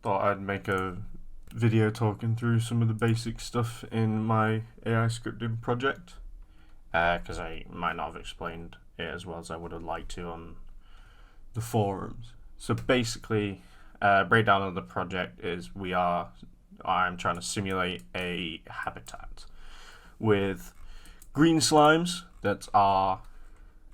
thought I'd make a video talking through some of the basic stuff in my AI scripting project, because I might not have explained it as well as I would have liked to on the forums. So basically, breakdown of the project is I'm trying to simulate a habitat with green slimes that are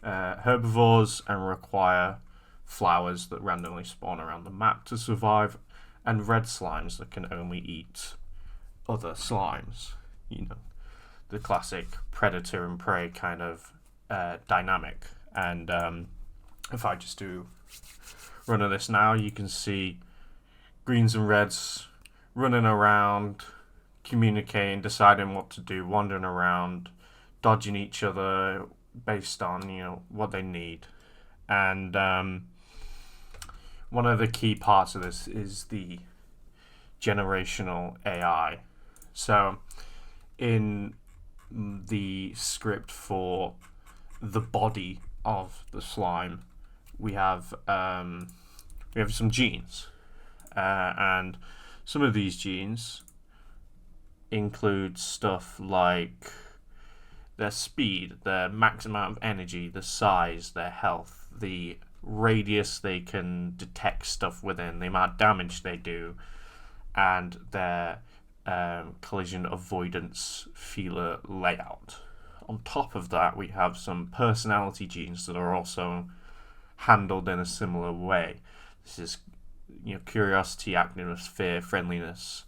herbivores and require flowers that randomly spawn around the map to survive, and red slimes that can only eat other slimes. You know, the classic predator and prey kind of dynamic. And if I just do run of this now, you can see greens and reds running around, communicating, deciding what to do, wandering around, dodging each other based on what they need. And one of the key parts of this is the generational AI. So in the script for the body of the slime, we have some genes, and some of these genes include stuff like their speed, their max amount of energy, the size, their health, the radius they can detect stuff within, the amount of damage they do, and their collision avoidance feeler layout. On top of that, we have some personality genes that are also handled in a similar way. This is curiosity, activeness, fear, friendliness,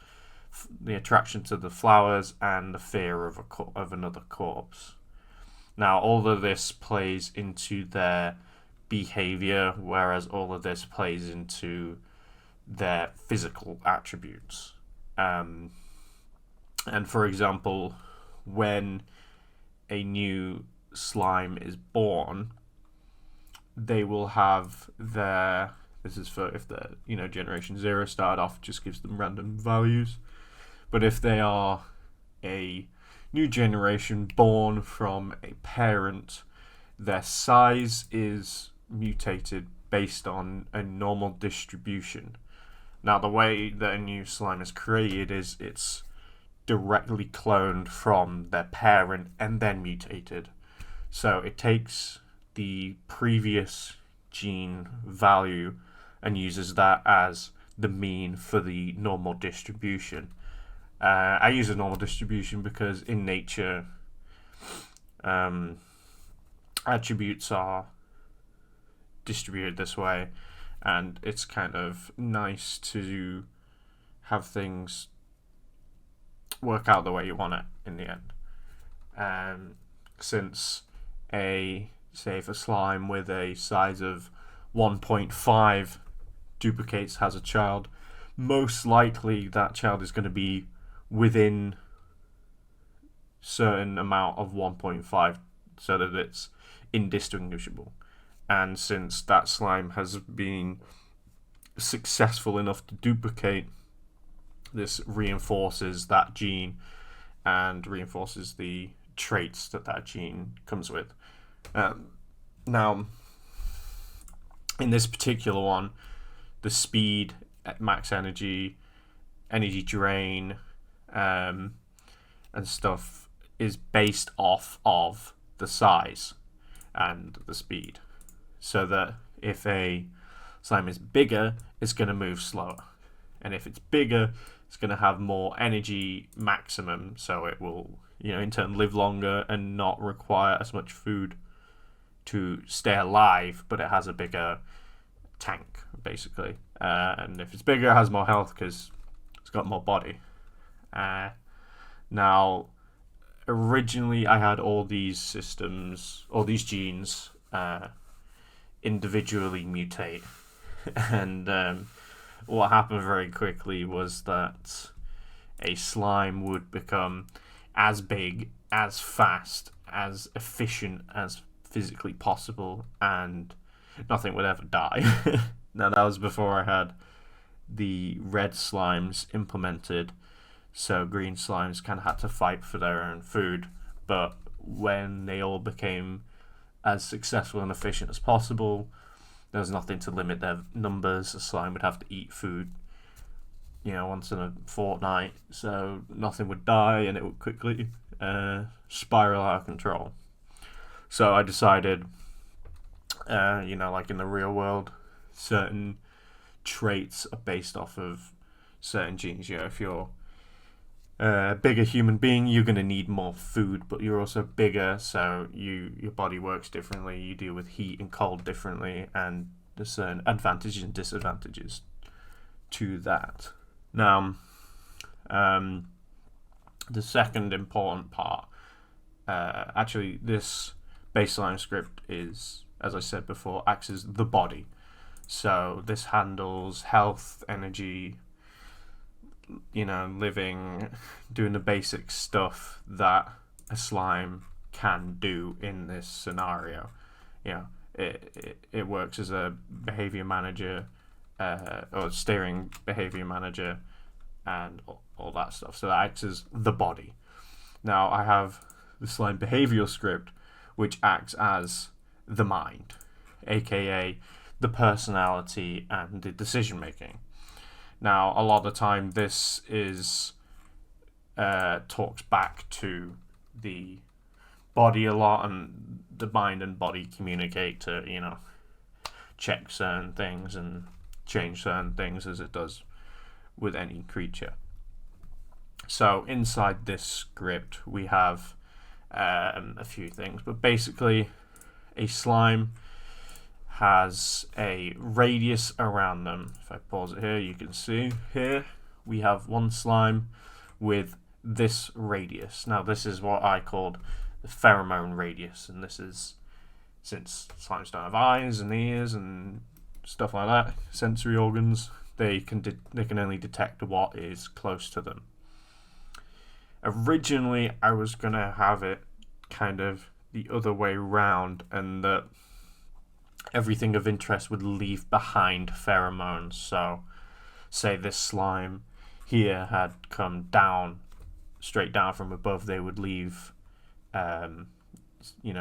the attraction to the flowers, and the fear of another corpse. Now, all of this plays into their behavior, whereas all of this plays into their physical attributes. And for example, when a new slime is born, they will have this is for if they're generation 0 started off, just gives them random values. But if they are a new generation born from a parent, their size is mutated based on a normal distribution. Now, the way that a new slime is created is it's directly cloned from their parent and then mutated. So it takes the previous gene value and uses that as the mean for the normal distribution. I use a normal distribution because in nature, attributes are distributed this way, and it's kind of nice to have things work out the way you want it in the end. Since if a slime with a size of 1.5 duplicates has a child, most likely that child is going to be within certain amount of 1.5 so that it's indistinguishable. And since that slime has been successful enough to duplicate, this reinforces that gene and reinforces the traits that gene comes with. Now, in this particular one, the speed, max energy, energy drain, and stuff is based off of the size and the speed. So that if a slime is bigger, it's going to move slower. And if it's bigger, it's going to have more energy maximum, so it will, in turn, live longer and not require as much food to stay alive, but it has a bigger tank, basically. And if it's bigger, it has more health because it's got more body. Now, originally I had all these genes individually mutate. And what happened very quickly was that a slime would become as big, as fast, as efficient as physically possible, and nothing would ever die. Now, that was before I had the red slimes implemented, so green slimes kind of had to fight for their own food. But when they all became as successful and efficient as possible, there was nothing to limit their numbers. A slime would have to eat food once in a fortnight, so nothing would die and it would quickly spiral out of control. So I decided, like in the real world, certain traits are based off of certain genes. If you're a bigger human being, you're going to need more food, but you're also bigger, so your body works differently. You deal with heat and cold differently, and there's certain advantages and disadvantages to that. Now, the second important part, actually, this baseline script is, as I said before, acts as the body. So this handles health, energy, living, doing the basic stuff that a slime can do in this scenario. It works as a behavior manager, or steering behavior manager, and all that stuff. So that acts as the body. Now I have the slime behavioral script, which acts as the mind, aka the personality and the decision making. Now, a lot of the time, this is talks back to the body a lot, and the mind and body communicate to, check certain things and change certain things, as it does with any creature. So inside this script, we have a few things, but basically, a slime has a radius around them. If I pause it here, you can see here we have one slime with this radius. Now this is what I called the pheromone radius, and this is, since slimes don't have eyes and ears and stuff like that, sensory organs, they can only detect what is close to them. Originally, I was gonna have it kind of the other way round, and that everything of interest would leave behind pheromones. So, say this slime here had come down, straight down from above, they would leave,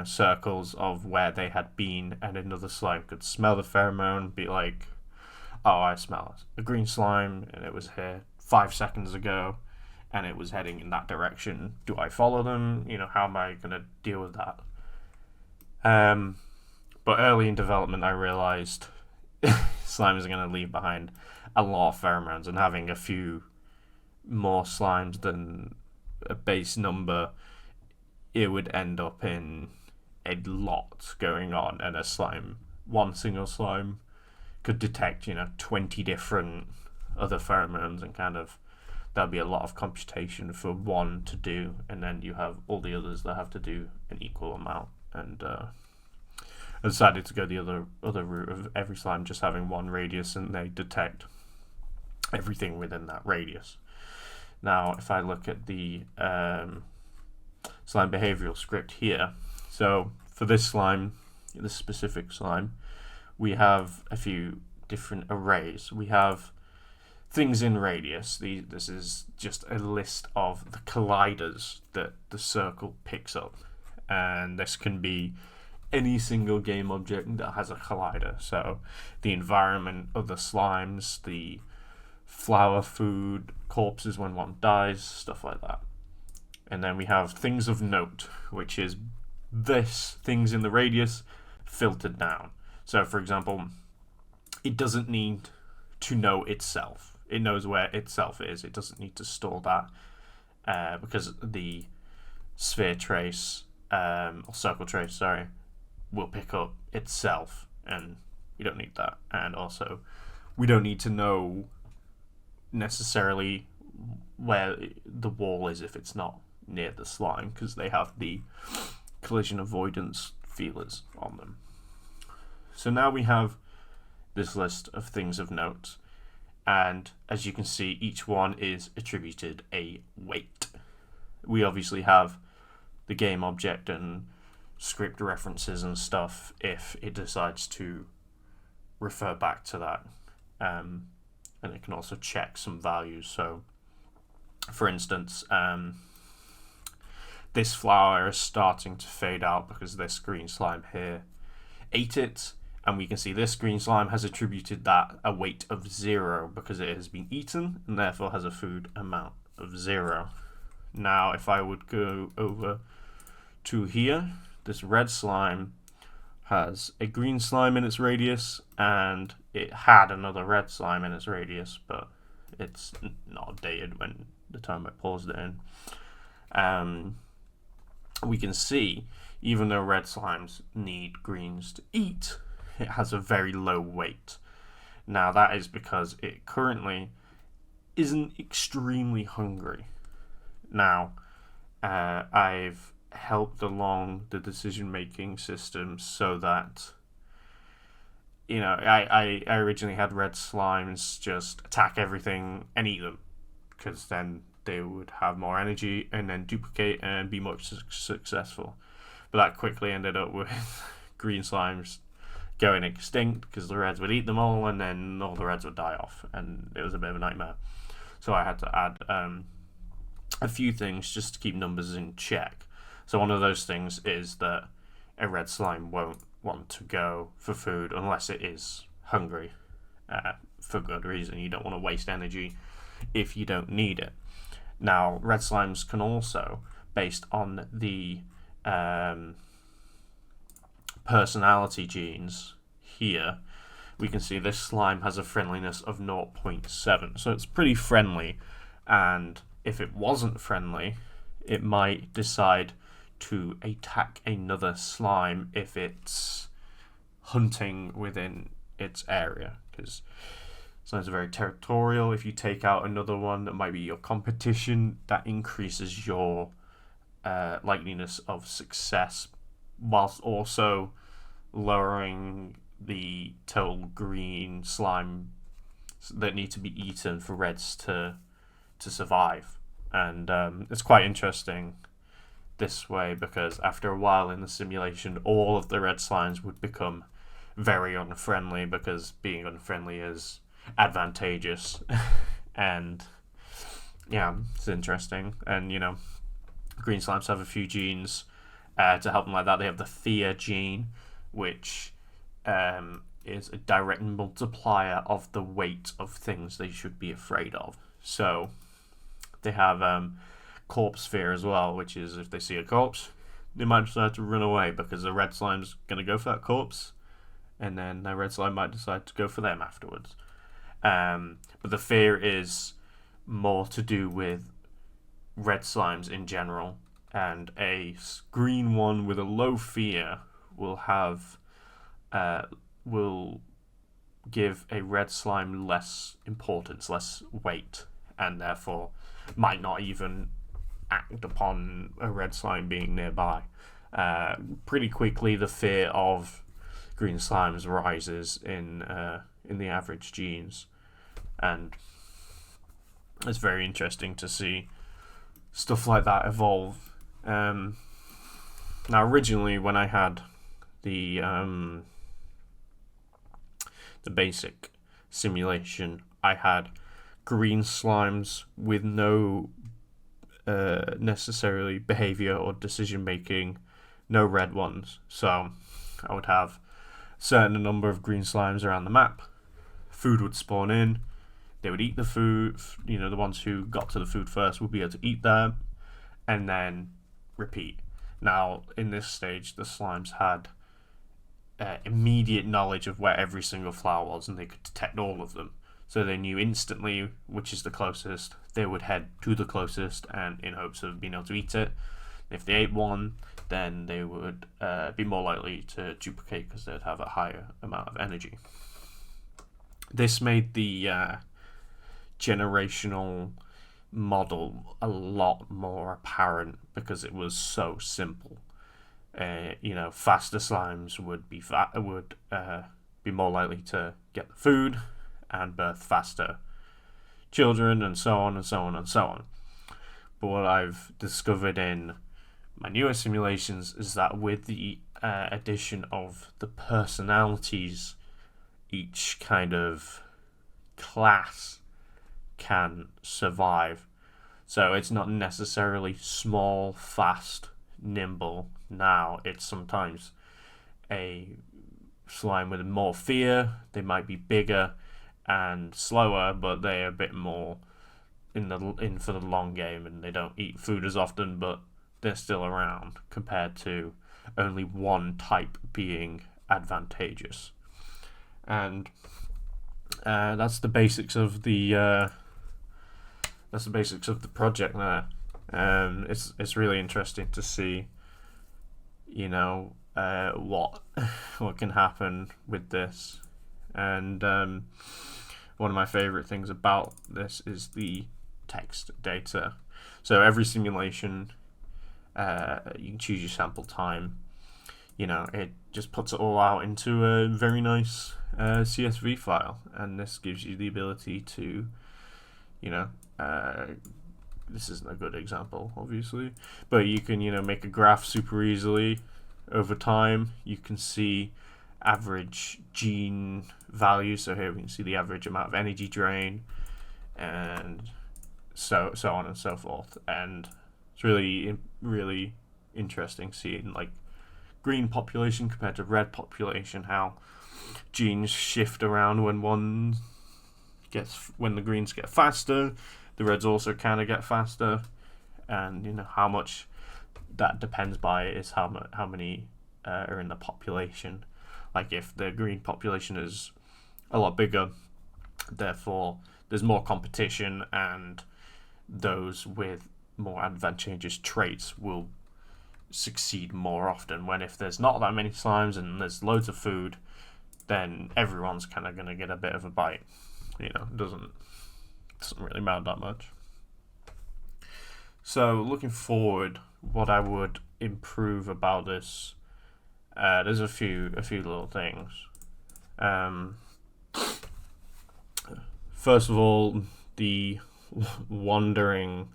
circles of where they had been, and another slime could smell the pheromone, be like, oh, I smell a green slime, and it was here 5 seconds ago, and it was heading in that direction. Do I follow them? How am I going to deal with that? But early in development, I realized slimes are going to leave behind a lot of pheromones, and having a few more slimes than a base number, it would end up in a lot going on, and one single slime could detect, 20 different other pheromones, and there'll be a lot of computation for one to do, and then you have all the others that have to do an equal amount. And I decided to go the other route of every slime just having one radius, and they detect everything within that radius. Now, if I look at the slime behavioral script here, so for this specific slime, we have a few different arrays. We have things in radius. This is just a list of the colliders that the circle picks up, and this can be any single game object that has a collider. So the environment, other slimes, the flower, food, corpses when one dies, stuff like that. And then we have things of note, which is this things in the radius filtered down. So for example, it doesn't need to know itself. It knows where itself is. It doesn't need to store that because the sphere trace, or circle trace, sorry, will pick up itself, and we don't need that. And also, we don't need to know necessarily where the wall is if it's not near the slime, because they have the collision avoidance feelers on them. So now we have this list of things of note, and as you can see, each one is attributed a weight. We obviously have the game object and script references and stuff if it decides to refer back to that, and it can also check some values. So for instance, this flower is starting to fade out because this green slime here ate it, And we can see this green slime has attributed that a weight of 0 because it has been eaten and therefore has a food amount of 0. Now, if I would go over to here, this red slime has a green slime in its radius, and it had another red slime in its radius, but it's not updated when the time I paused it in. We can see, even though red slimes need greens to eat, it has a very low weight. Now, that is because it currently isn't extremely hungry. Now, I've helped along the decision-making system so that, you know, I originally had red slimes just attack everything and eat them, because then they would have more energy and then duplicate and be much successful. But that quickly ended up with green slimes going extinct because the reds would eat them all, and then all the reds would die off, and it was a bit of a nightmare. So I had to add a few things just to keep numbers in check. So one of those things is that a red slime won't want to go for food unless it is hungry, for good reason. You don't want to waste energy if you don't need it. Now, red slimes can also, based on the personality genes here, we can see this slime has a friendliness of 0.7, so it's pretty friendly. And if it wasn't friendly, it might decide to attack another slime if it's hunting within its area, because slimes are very territorial. If you take out another one that might be your competition, that increases your likeliness of success, whilst also lowering the total green slime that need to be eaten for reds to survive. And it's quite interesting this way, because after a while in the simulation, all of the red slimes would become very unfriendly, because being unfriendly is advantageous. And yeah, it's interesting. And you know, green slimes have a few genes to help them like that. They have the fear gene, which is a direct multiplier of the weight of things they should be afraid of. So they have corpse fear as well, which is if they see a corpse, they might decide to run away because the red slime's going to go for that corpse, and then the red slime might decide to go for them afterwards. But the fear is more to do with red slimes in general, and a green one with a low fear will give a red slime less importance, less weight, and therefore might not even act upon a red slime being nearby. Pretty quickly, the fear of green slimes rises in the average genes, and it's very interesting to see stuff like that evolve. Now, originally, when I had the basic simulation, I had green slimes with no necessarily behavior or decision making, no red ones. So I would have a certain number of green slimes around the map. Food would spawn in. They would eat the food. You know, the ones who got to the food first would be able to eat them, and then repeat. Now, in this stage, the slimes had immediate knowledge of where every single flower was, and they could detect all of them. So they knew instantly which is the closest. They would head to the closest, and in hopes of being able to eat it. If they ate one, then they would be more likely to duplicate because they'd have a higher amount of energy. This made the generational model a lot more apparent because it was so simple. Faster slimes would be more likely to get the food and birth faster children, and so on and so on and so on. But what I've discovered in my newer simulations is that with the addition of the personalities, each kind of class can survive. So it's not necessarily small, fast, nimble. Now it's sometimes a slime with more fear. They might be bigger and slower, but they're a bit more in for the long game, and they don't eat food as often, but they're still around compared to only one type being advantageous. And that's the basics of the project there. It's really interesting to see, what can happen with this. And one of my favorite things about this is the text data. So every simulation, you can choose your sample time. It just puts it all out into a very nice CSV file, and this gives you the ability to, this isn't a good example, obviously, but you can, make a graph super easily over time. You can see average gene values. So here we can see the average amount of energy drain, and so on and so forth. And it's really, really interesting seeing like green population compared to red population, how genes shift around when the greens get faster, the reds also kind of get faster, and how much that depends by is how many are in the population. Like if the green population is a lot bigger, therefore there's more competition, and those with more advantageous traits will succeed more often. When if there's not that many slimes and there's loads of food, then everyone's kind of going to get a bit of a bite. It doesn't really matter that much. So looking forward, what I would improve about this, there's a few little things. First of all, the wandering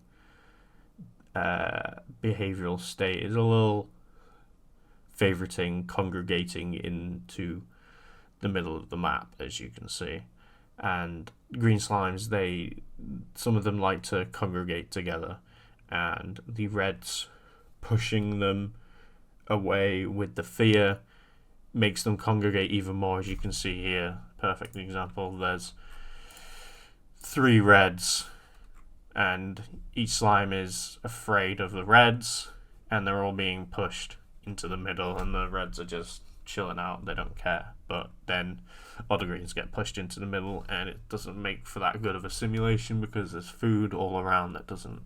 behavioral state is a little congregating into the middle of the map, as you can see. And green slimes, some of them like to congregate together, and the reds pushing them away with the fear makes them congregate even more, as you can see here. Perfect example. There's 3 reds, and each slime is afraid of the reds, and they're all being pushed into the middle, and the reds are just chilling out. They don't care. But then other greens get pushed into the middle, and it doesn't make for that good of a simulation because there's food all around that doesn't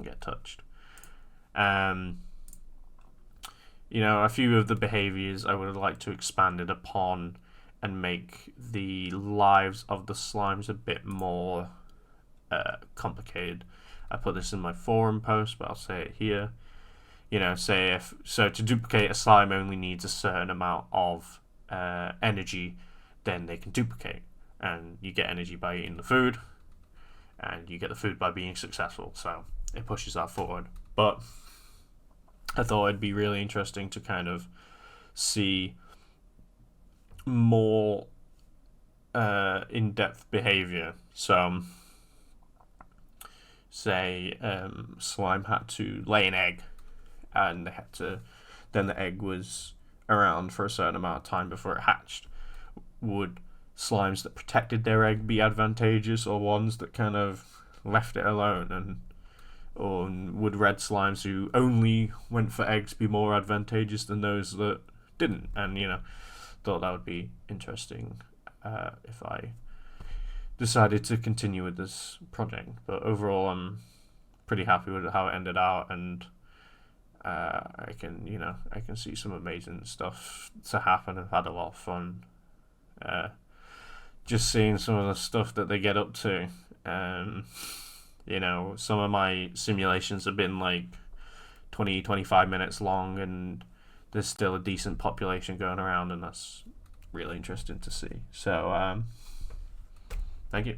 get touched. A few of the behaviors I would like to expand it upon and make the lives of the slimes a bit more complicated. I put this in my forum post, but I'll say it here. To duplicate a slime only needs a certain amount of energy, then they can duplicate, and you get energy by eating the food, and you get the food by being successful. So it pushes that forward. But I thought it'd be really interesting to kind of see more in-depth behavior. So say slime had to lay an egg, and then the egg was around for a certain amount of time before it hatched. Would slimes that protected their egg be advantageous, or ones that kind of left it alone? Or would red slimes who only went for eggs be more advantageous than those that didn't? And thought that would be interesting if I decided to continue with this project. But overall, I'm pretty happy with how it ended out, and I can see some amazing stuff to happen. I've had a lot of fun just seeing some of the stuff that they get up to. Some of my simulations have been like 20-25 minutes long, and there's still a decent population going around, and that's really interesting to see. So thank you.